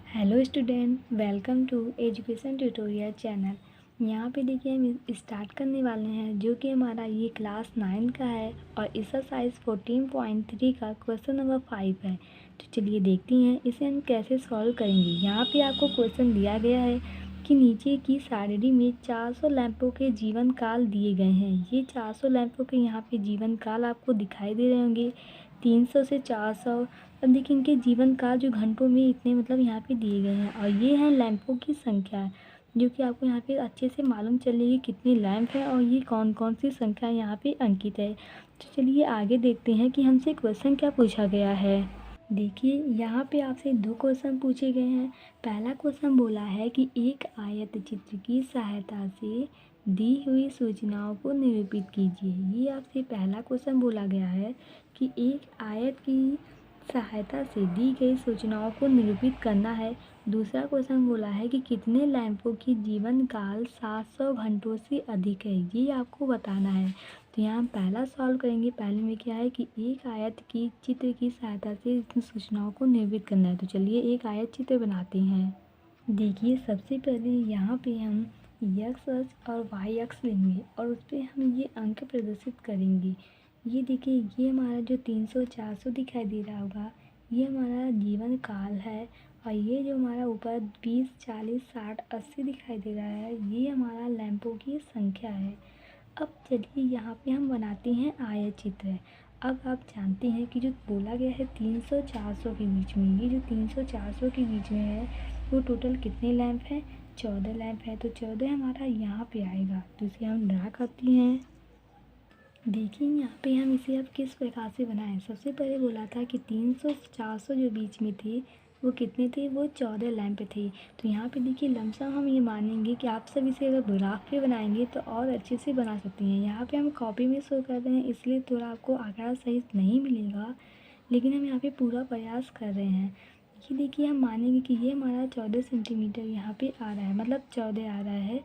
Hello student, welcome to education tutorial channel. यहाँ पे देखिए हम स्टार्ट करने वाले हैं जो कि हमारा ये क्लास 9 का है और एक्सरसाइज 14.3 का क्वेश्चन नंबर 5 है। तो चलिए देखते हैं इसे हम कैसे सॉल्व करेंगे। यहाँ पे आपको क्वेश्चन दिया गया है कि नीचे की सारणी में 400 लैंपों के जीवन काल दिए गए हैं। ये 400 लैंपों के यहाँ पे जीवन काल आपको दिखाई दे रहे होंगे, 300 से 400। अब देखिए इनके जीवन काल जो घंटों में इतने मतलब यहाँ पे दिए गए हैं और ये हैं लैंपों की संख्या, जो कि आपको यहाँ पे अच्छे से मालूम चलेगी कितनी लैंप है और ये कौन कौन सी संख्या यहाँ पे अंकित है। तो चलिए आगे देखते हैं कि हमसे क्वेश्चन क्या पूछा गया है। देखिए यहाँ पे आपसे दो क्वेश्चन पूछे गए हैं। पहला क्वेश्चन बोला है कि एक आयत चित्र की सहायता से दी हुई सूचनाओं को निरूपित कीजिए। ये आपसे पहला क्वेश्चन बोला गया है कि एक आयत की सहायता से दी गई सूचनाओं को निरूपित करना है। दूसरा क्वेश्चन बोला है कि कितने लैंपों की जीवन काल 700 घंटों से अधिक है, ये आपको बताना है। तो यहाँ हम पहला सॉल्व करेंगे। पहले में क्या है कि एक आयत की चित्र की सहायता से इन सूचनाओं को निरूपित करना है। तो चलिए एक आयत चित्र बनाते हैं। देखिए सबसे पहले यहाँ पे हम x अक्ष और y अक्ष लेंगे और उस पर हम ये अंक प्रदर्शित करेंगे। ये देखिए ये हमारा जो 300 400 दिखाई दे रहा होगा, ये हमारा जीवन काल है। और ये जो हमारा ऊपर 20 40 60 80 दिखाई दे रहा है, ये हमारा लैंपों की संख्या है। अब चलिए यहाँ पे हम बनाते हैं आयत चित्र। अब आप जानते हैं कि जो बोला गया है 300 400 के बीच में, ये जो 300 400 के बीच में है वो टोटल कितने लैंप हैं? 14 लैंप है। तो 14 हमारा यहाँ पे आएगा। तो इसे हम ड्रा करते हैं। देखिए यहाँ पे हम इसे अब किस प्रकार से बनाएं। सबसे पहले बोला था कि 300 400 जो बीच में थे वो कितने थे? वो 14 लैंप थे। तो यहाँ पे देखिए लमसम हम ये मानेंगे कि आप सब इसे अगर ग्राफ पे बनाएंगे तो और अच्छे से बना सकते हैं। यहाँ पे हम कॉपी में शो कर रहे हैं इसलिए थोड़ा आपको आंकड़ा सही नहीं मिलेगा, लेकिन हम यहाँ पे पूरा प्रयास कर रहे हैं। ये देखिए हम मानेंगे कि ये हमारा 14 सेंटीमीटर यहाँ पे आ रहा है, मतलब 14 आ रहा है।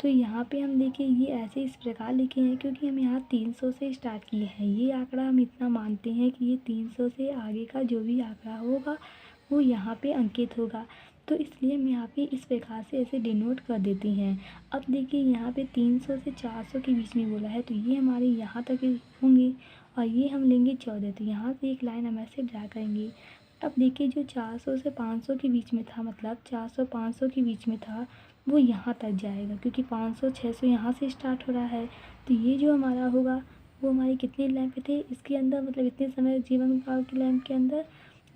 तो यहाँ पे हम देखिए ये ऐसे इस प्रकार लिखे हैं क्योंकि हम यहाँ 300 से स्टार्ट किए हैं। ये आंकड़ा हम इतना मानते हैं कि ये 300 से आगे का जो भी आंकड़ा होगा वो यहाँ पे अंकित होगा। तो इसलिए हम यहाँ पे इस प्रकार से ऐसे डिनोट कर देते हैं। अब देखिए यहाँ पे 300 से 400 के बीच में बोला है, तो ये हमारे यहाँ तक होंगे और ये हम लेंगे 14। तो यहाँ से एक लाइन हम ऐसे ड्रा करेंगे। अब देखिए जो 400 से 500 के बीच में था, मतलब 400 500 के बीच में था, वो यहाँ तक जाएगा क्योंकि 500 600 यहाँ से स्टार्ट हो रहा है। तो ये जो हमारा होगा वो हमारे कितने लैंप थे इसके अंदर, मतलब इतने समय जीवन काल के लैंप के अंदर,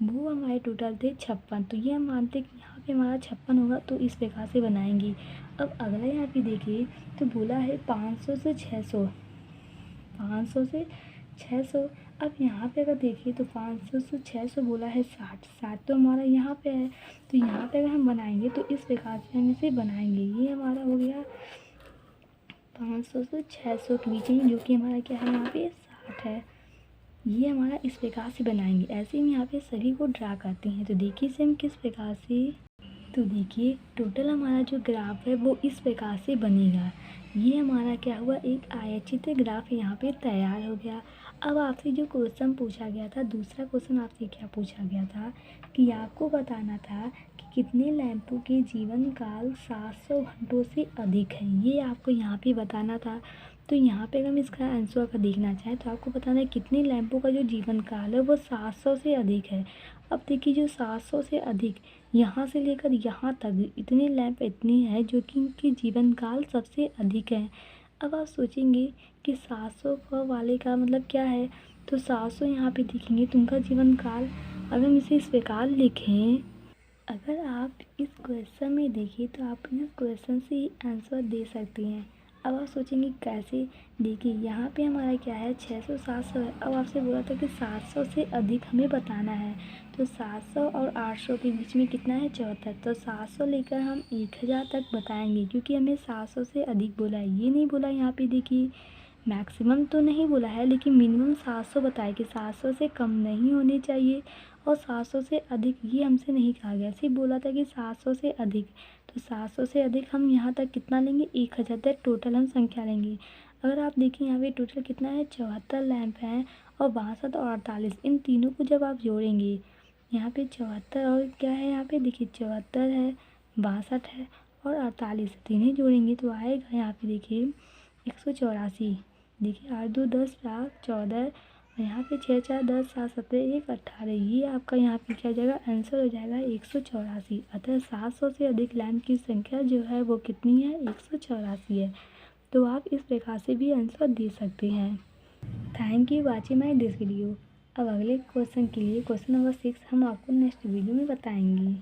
वो हमारे टोटल थे 56। तो ये हम मानते हैं कि यहाँ पे हमारा 56 होगा। तो इस प्रकार से बनाएंगे। अब अगला यहाँ पे देखिए तो बोला है 500 से 600, 500 से 600। अब यहाँ पे अगर देखिए तो 500 से 600 बोला है 60, 60 तो हमारा यहाँ पे है। तो यहाँ पे अगर हम बनाएंगे तो इस प्रकार से हम इसे बनाएंगे। ये हमारा हो गया 500 से 600 के बीच में, जो कि हमारा क्या है यहाँ पे 60 है। ये हमारा इस प्रकार से बनाएंगे। ऐसे ही हम यहाँ पे सभी को ड्रा करते हैं। तो देखिए इसे हम किस प्रकार से, तो देखिए टोटल हमारा जो ग्राफ है वो इस प्रकार से बनेगा। ये हमारा क्या हुआ, एक आयतचित्र ग्राफ यहाँ पे तैयार हो गया। अब आपसे जो क्वेश्चन पूछा गया था, दूसरा क्वेश्चन आपसे क्या पूछा गया था कि आपको बताना था कि कितने लैंपों के जीवन काल 700 घंटों से अधिक है, ये आपको यहाँ पे बताना था। तो यहाँ पे अगर हम इसका आंसर का देखना चाहें तो आपको बताना है कितने लैंपों का जो जीवन काल है वो 700 से अधिक है। अब देखिए जो 700 से अधिक, यहाँ से लेकर यहाँ तक इतने लैंप इतनी है जो कि इनकी जीवन काल सबसे अधिक है। अब आप सोचेंगे कि 700 का वाले का मतलब क्या है, तो 700 यहाँ पे देखेंगे तो उनका जीवन काल, अगर हम इसे इस प्रकार लिखें, अगर आप इस क्वेश्चन में देखिए तो आप इस क्वेश्चन से ही आंसर दे सकते हैं। अब आप सोचेंगे कैसे। देखिए यहाँ पे हमारा क्या है 600 700 है। अब आपसे बोला था कि 700 से अधिक हमें बताना है। तो 700 और 800 के बीच में कितना है 74। तो 700 लेकर हम 1000 तक बताएंगे क्योंकि हमें 700 से अधिक बोला है। ये नहीं बोला यहाँ पे, देखिए मैक्सिमम तो नहीं बोला है लेकिन मिनिमम 700 बताया कि 700 से कम नहीं होने चाहिए और 700 से अधिक ये हमसे नहीं कहा गया, सिर्फ बोला था कि 700 से अधिक। तो 700 से अधिक हम यहाँ तक कितना लेंगे 1000 तक टोटल हम संख्या लेंगे। अगर आप देखिए यहाँ पे टोटल कितना है 74 लैंप हैं और 62 और 48, इन तीनों को जब आप जोड़ेंगे यहाँ पे 74 और क्या है, यहाँ पे देखिए 74 है, 62 है और 48, तीनों जोड़ेंगे तो आएगा यहाँ पे देखिए 184। देखिए 8 2 10 4 14 और यहाँ पे 6 4 10 7 17 1 18, ये आपका यहाँ पे क्या हो जाएगा, आंसर हो जाएगा 184। अतः 700 से अधिक लाइन की संख्या जो है वो कितनी है, 184 है। तो आप इस प्रकार से भी आंसर दे सकते हैं। Thank you watching my this video. अब अगले क्वेश्चन के लिए क्वेश्चन नंबर 6 हम आपको नेक्स्ट वीडियो में बताएंगे।